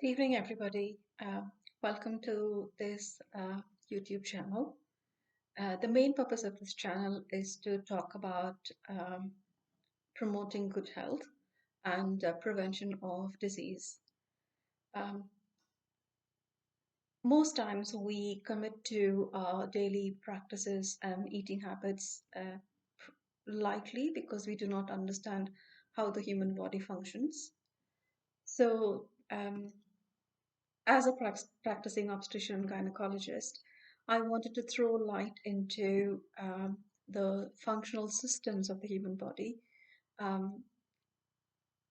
Evening, everybody. Welcome to this YouTube channel. The main purpose of this channel is to talk about promoting good health and prevention of disease. Um, most times we commit to our daily practices and eating habits lightly because we do not understand how the human body functions. So, as a practicing obstetrician gynecologist, I wanted to throw light into the functional systems of the human body um,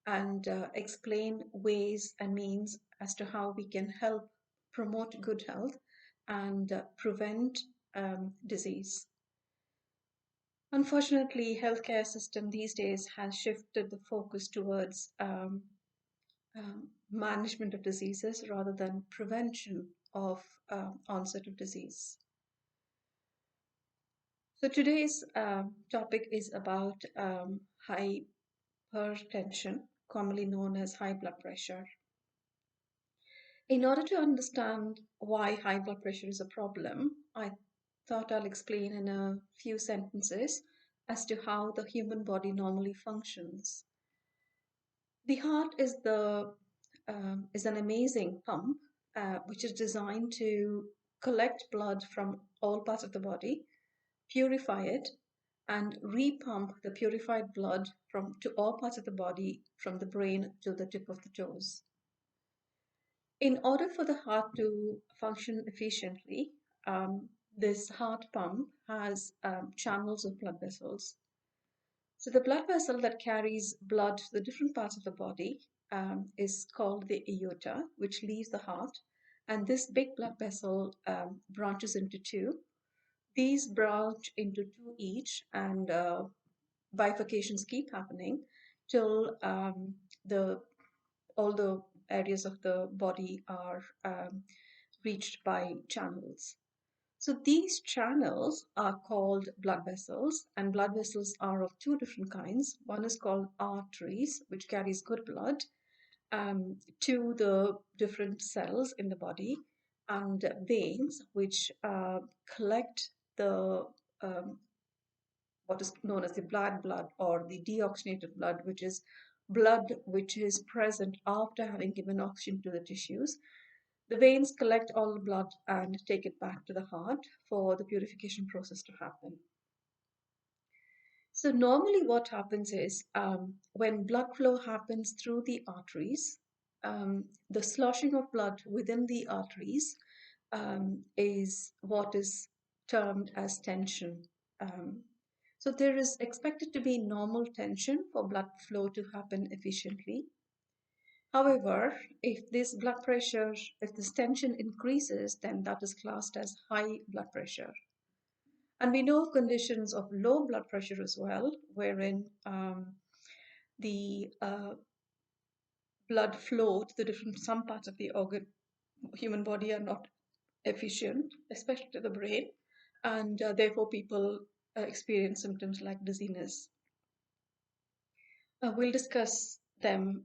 and explain ways and means as to how we can help promote good health and prevent disease. Unfortunately, healthcare system these days has shifted the focus towards management of diseases rather than prevention of onset of disease. So today's topic is about hypertension, commonly known as high blood pressure. In order to understand why high blood pressure is a problem, I thought I'll explain in a few sentences as to how the human body normally functions. The heart is an amazing pump which is designed to collect blood from all parts of the body, purify it, and repump the purified blood to all parts of the body, from the brain to the tip of the toes. In order for the heart to function efficiently, this heart pump has channels of blood vessels. So the blood vessel that carries blood to the different parts of the body is called the aorta, which leaves the heart. And this big blood vessel branches into two. These branch into two each, and bifurcations keep happening till all the areas of the body are reached by channels. So these channels are called blood vessels, and blood vessels are of two different kinds. One is called arteries, which carries good blood to the different cells in the body, and veins, which collect the what is known as the black blood or the deoxygenated blood, which is blood which is present after having given oxygen to the tissues. The veins collect all the blood and take it back to the heart for the purification process to happen. So normally what happens is when blood flow happens through the arteries, the sloshing of blood within the arteries is what is termed as tension. Um, so there is expected to be normal tension for blood flow to happen efficiently. However, if this tension increases, then that is classed as high blood pressure. And we know of conditions of low blood pressure as well, wherein the blood flow to the some parts of the human body are not efficient, especially to the brain, and therefore people experience symptoms like dizziness. We'll discuss them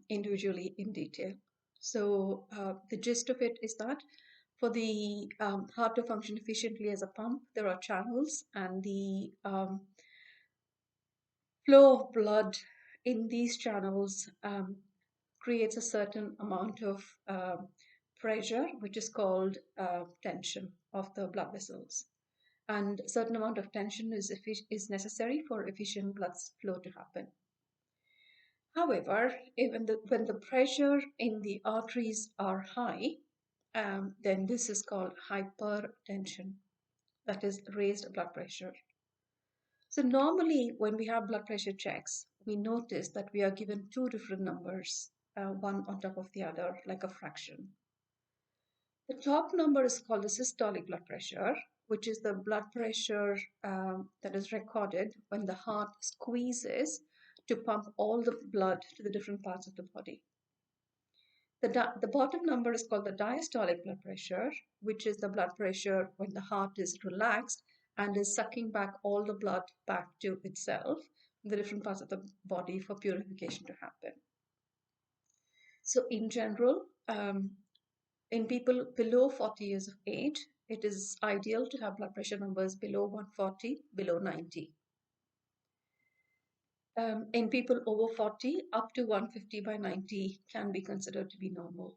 individually in detail. So the gist of it is that for the heart to function efficiently as a pump, there are channels, and the flow of blood in these channels creates a certain amount of pressure, which is called tension of the blood vessels. And a certain amount of tension is necessary for efficient blood flow to happen. However, when the pressure in the arteries are high, then this is called hypertension, that is raised blood pressure. So normally when we have blood pressure checks, we notice that we are given two different numbers, one on top of the other, like a fraction. The top number is called the systolic blood pressure, which is the blood pressure that is recorded when the heart squeezes to pump all the blood to the different parts of the body. The bottom number is called the diastolic blood pressure, which is the blood pressure when the heart is relaxed and is sucking back all the blood back to itself, the different parts of the body for purification to happen. So in general, in people below 40 years of age, it is ideal to have blood pressure numbers below 140, below 90. In people over 40, up to 150 by 90 can be considered to be normal.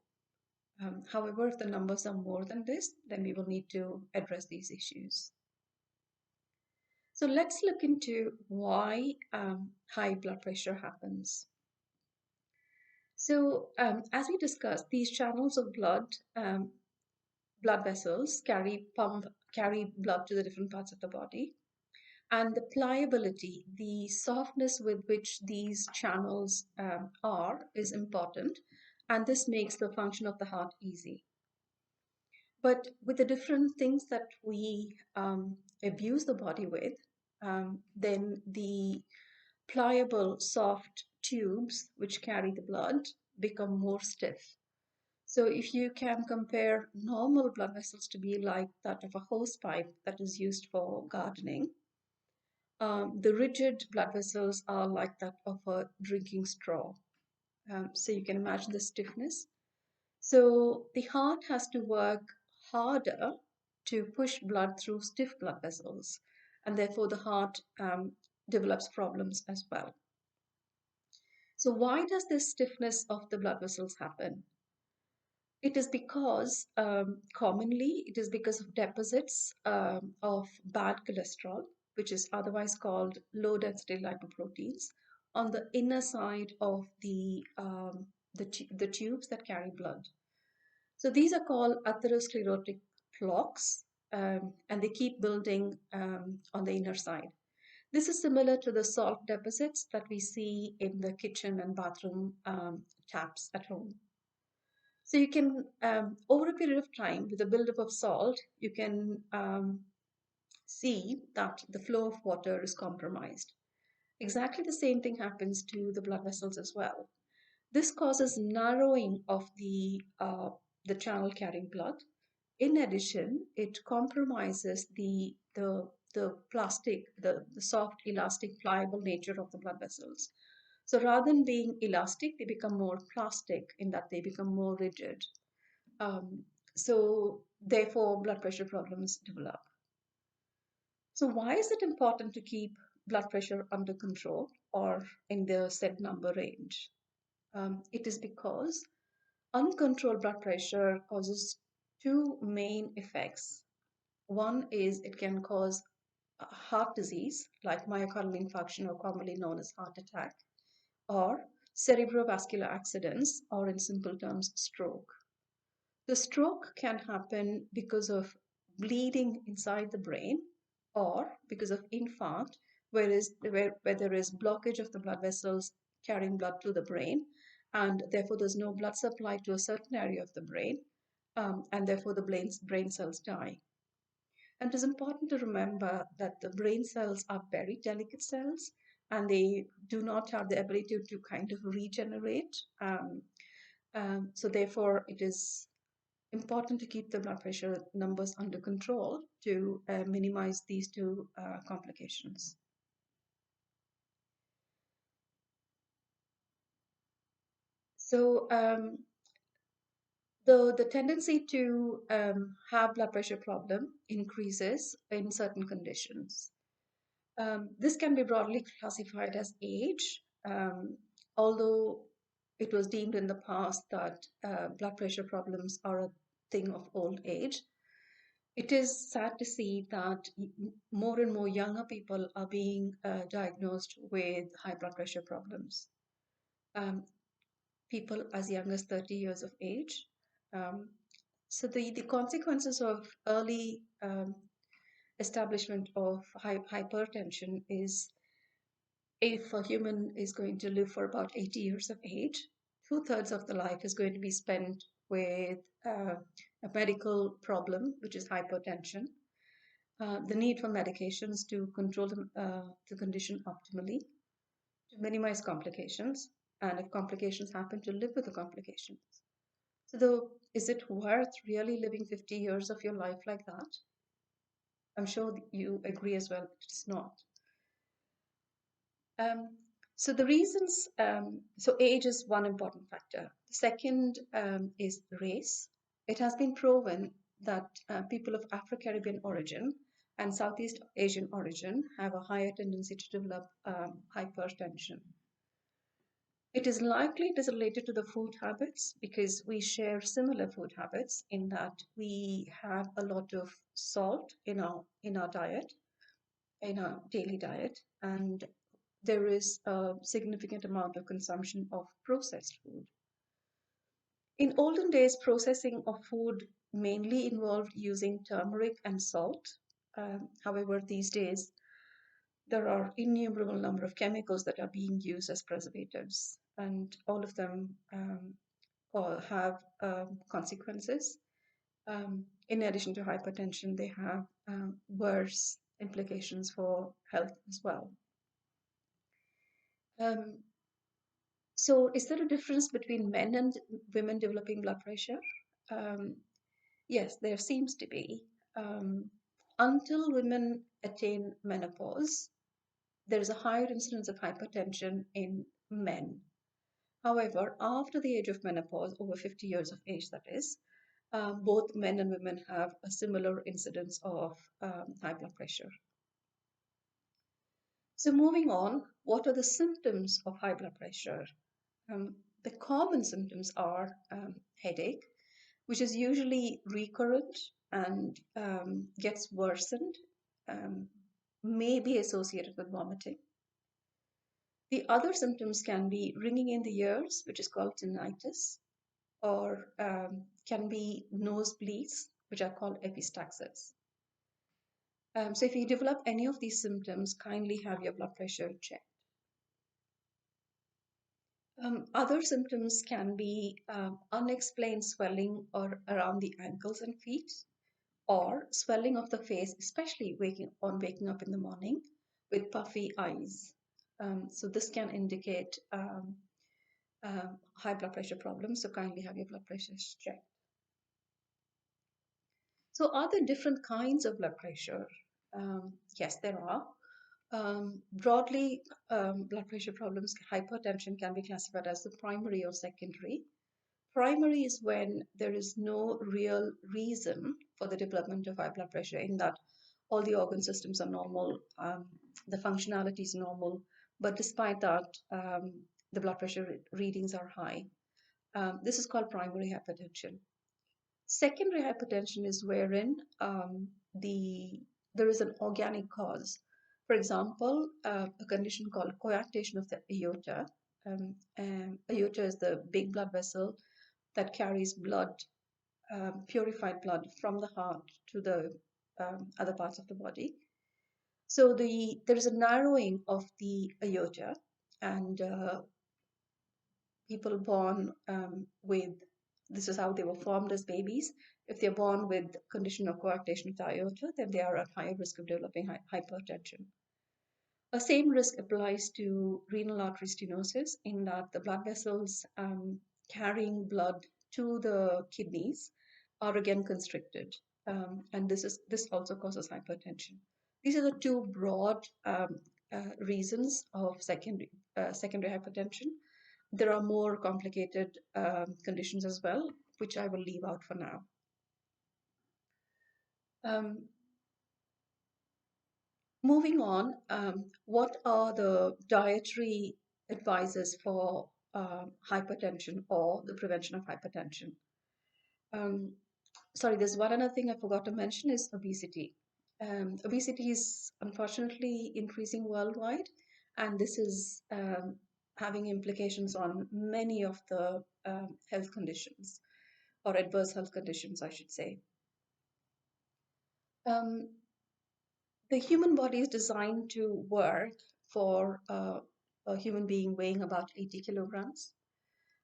However, if the numbers are more than this, then we will need to address these issues. So let's look into why high blood pressure happens. So as we discussed, these channels of blood vessels carry blood to the different parts of the body. And the pliability, the softness with which these channels are, is important. And this makes the function of the heart easy. But with the different things that we abuse the body with, then the pliable, soft tubes which carry the blood become more stiff. So if you can compare normal blood vessels to be like that of a hose pipe that is used for gardening, the rigid blood vessels are like that of a drinking straw. So you can imagine the stiffness. So the heart has to work harder to push blood through stiff blood vessels, and therefore the heart develops problems as well. So why does this stiffness of the blood vessels happen? It is because commonly it is because of deposits of bad cholesterol, which is otherwise called low density lipoproteins, on the inner side of the tubes that carry blood. So these are called atherosclerotic plaques, and they keep building on the inner side. This is similar to the salt deposits that we see in the kitchen and bathroom taps at home. So you can, over a period of time, with the buildup of salt, you can see that the flow of water is compromised. Exactly the same thing happens to the blood vessels as well. This causes narrowing of the channel carrying blood. In addition, it compromises the plastic, the soft, elastic, pliable nature of the blood vessels. So rather than being elastic, they become more plastic in that they become more rigid. Um, so therefore, blood pressure problems develop. So why is it important to keep blood pressure under control or in the set number range? It is because uncontrolled blood pressure causes two main effects. One is it can cause heart disease like myocardial infarction, or commonly known as heart attack, or cerebrovascular accidents, or in simple terms, stroke. The stroke can happen because of bleeding inside the brain or because of infarct, where there is blockage of the blood vessels carrying blood to the brain, and therefore there's no blood supply to a certain area of the brain, and therefore the brain cells die. And it is important to remember that the brain cells are very delicate cells and they do not have the ability to kind of regenerate. So therefore, it is important to keep the blood pressure numbers under control to minimize these two complications. So the tendency to have blood pressure problem increases in certain conditions. This can be broadly classified as age, although it was deemed in the past that blood pressure problems are a thing of old age. It is sad to see that more and more younger people are being diagnosed with high blood pressure problems. Um, People as young as 30 years of age. Um, so the consequences of early establishment of hypertension is, if a human is going to live for about 80 years of age, two-thirds of the life is going to be spent with a medical problem, which is hypertension, the need for medications to control the condition optimally, to minimize complications, and if complications happen, to live with the complications. So, though, is it worth really living 50 years of your life like that? I'm sure you agree as well, it's not. So the reasons, so age is one important factor. Second is race. It has been proven that people of Afro-Caribbean origin and Southeast Asian origin have a higher tendency to develop hypertension. It is likely it is related to the food habits because we share similar food habits in that we have a lot of salt in our diet, in our daily diet, and there is a significant amount of consumption of processed food. In olden days, processing of food mainly involved using turmeric and salt. However, these days there are innumerable number of chemicals that are being used as preservatives, and all of them all have consequences. In addition to hypertension, they have worse implications for health as well. Um, so, is there a difference between men and women developing blood pressure? Um, Yes, there seems to be. Um, until women attain menopause, there is a higher incidence of hypertension in men. However, after the age of menopause, over 50 years of age, that is, both men and women have a similar incidence of high blood pressure. So, moving on, what are the symptoms of high blood pressure? The common symptoms are headache, which is usually recurrent and gets worsened, um, may be associated with vomiting. The other symptoms can be ringing in the ears, which is called tinnitus, or can be nosebleeds, which are called epistaxis. So if you develop any of these symptoms, kindly have your blood pressure checked. Other symptoms can be unexplained swelling or around the ankles and feet, or swelling of the face, especially waking up in the morning with puffy eyes. So this can indicate high blood pressure problems. So kindly have your blood pressure checked. So are there different kinds of blood pressure? Yes, there are. Broadly, blood pressure problems, hypertension can be classified as the primary or secondary. Primary is when there is no real reason for the development of high blood pressure, in that all the organ systems are normal, the functionality is normal, but despite that, the blood pressure readings are high. This is called primary hypertension. Secondary hypertension is wherein there is an organic cause. For example, a condition called coarctation of the aorta. Aorta is the big blood vessel that carries blood, purified blood from the heart to the other parts of the body. So there is a narrowing of the aorta, and people born with this is how they were formed as babies. If they're born with condition of coarctation of the aorta, then they are at higher risk of developing hypertension. The same risk applies to renal artery stenosis, in that the blood vessels carrying blood to the kidneys are again constricted, and this also causes hypertension. These are the two broad reasons of secondary hypertension. There are more complicated conditions as well, which I will leave out for now. Um, Moving on, what are the dietary advices for hypertension or the prevention of hypertension? Um, Sorry, there's one other thing I forgot to mention is obesity. Obesity is unfortunately increasing worldwide, and this is having implications on many of the health conditions, or adverse health conditions, I should say. Um, the human body is designed to work for a human being weighing about 80 kilograms.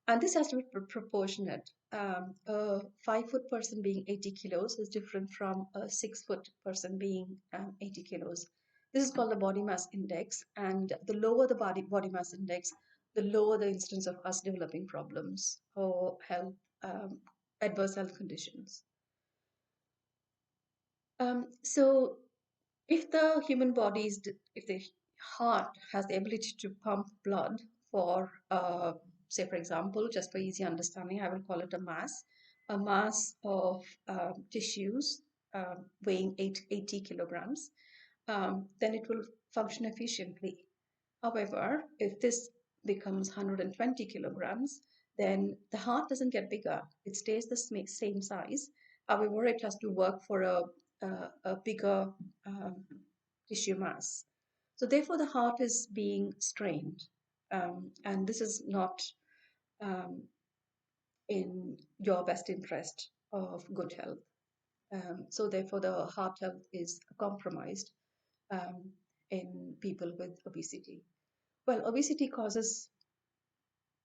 And this has to be proportionate. A 5 foot person being 80 kilos is different from a 6 foot person being 80 kilos. This is called the body mass index. And the lower the body mass index, the lower the instance of us developing problems or health, adverse health conditions. So if the human body if the heart has the ability to pump blood for say, for example, just for easy understanding, I will call it a mass of tissues weighing 80 kilograms, then it will function efficiently. However, if this becomes 120 kilograms, then the heart doesn't get bigger. It stays the same size. However, it has to work for a bigger um, tissue mass. So therefore, the heart is being strained. And this is not um, in your best interest of good health. So therefore, the heart health is compromised um, in people with obesity. Well, obesity causes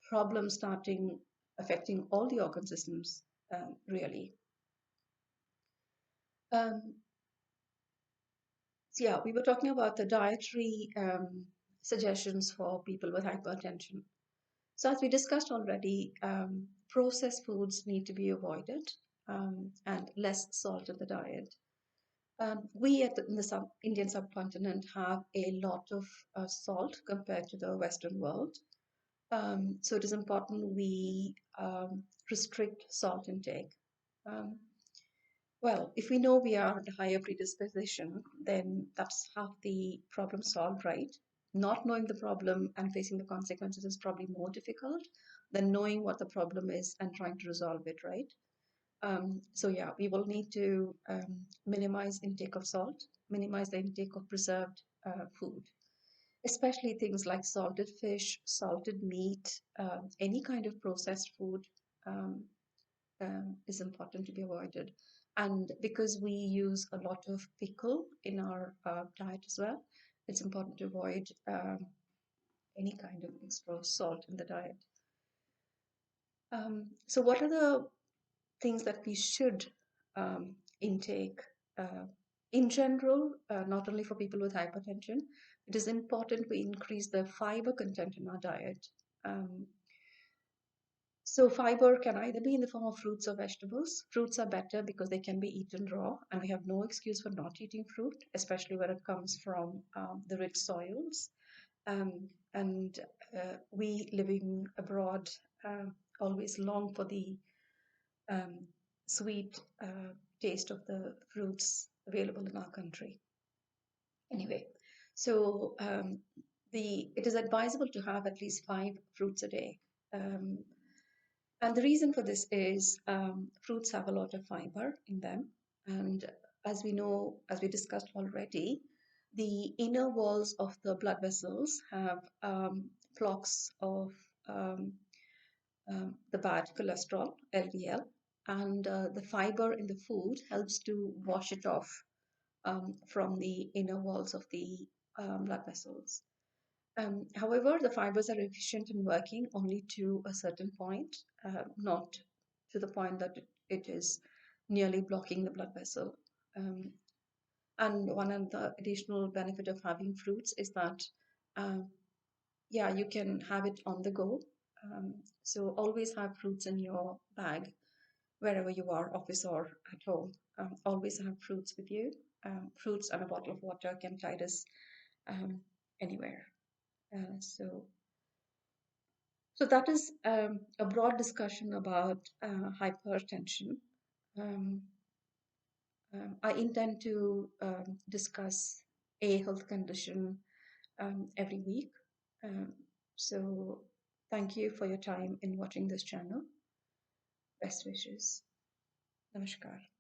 problems starting affecting all the organ systems, really. Um, so yeah, we were talking about the dietary suggestions for people with hypertension. So as we discussed already, processed foods need to be avoided and less salt in the diet. We in the Indian subcontinent have a lot of salt compared to the Western world. So it is important we restrict salt intake. Um, well, if we know we are at a higher predisposition, then that's half the problem solved, right? Not knowing the problem and facing the consequences is probably more difficult than knowing what the problem is and trying to resolve it, right? So yeah, we will need to minimize intake of salt, minimize the intake of preserved food, especially things like salted fish, salted meat, any kind of processed food um, is important to be avoided. And because we use a lot of pickle in our diet as well, it's important to avoid any kind of extra salt in the diet. So, what are the things that we should intake uh, in general, not only for people with hypertension? It is important we increase the fiber content in our diet. Um, so fiber can either be in the form of fruits or vegetables. Fruits are better because they can be eaten raw, and we have no excuse for not eating fruit, especially when it comes from the rich soils. And we living abroad always long for the um, sweet taste of the fruits available in our country. Anyway, so it is advisable to have at least 5 fruits a day. Um, and the reason for this is fruits have a lot of fiber in them. And as we know, as we discussed already, the inner walls of the blood vessels have blocks of um, the bad cholesterol, LDL, and the fiber in the food helps to wash it off from the inner walls of the blood vessels. However, the fibers are efficient in working only to a certain point, not to the point that it is nearly blocking the blood vessel. Um, and one of the additional benefit of having fruits is that, uh, yeah, you can have it on the go. So always have fruits in your bag wherever you are, office or at home. Always have fruits with you. Fruits and a bottle of water can tide us um, anywhere. So So that is a broad discussion about hypertension. Um, I intend to discuss a health condition every week. Um, so thank you for your time in watching this channel. Best wishes. Namaskar.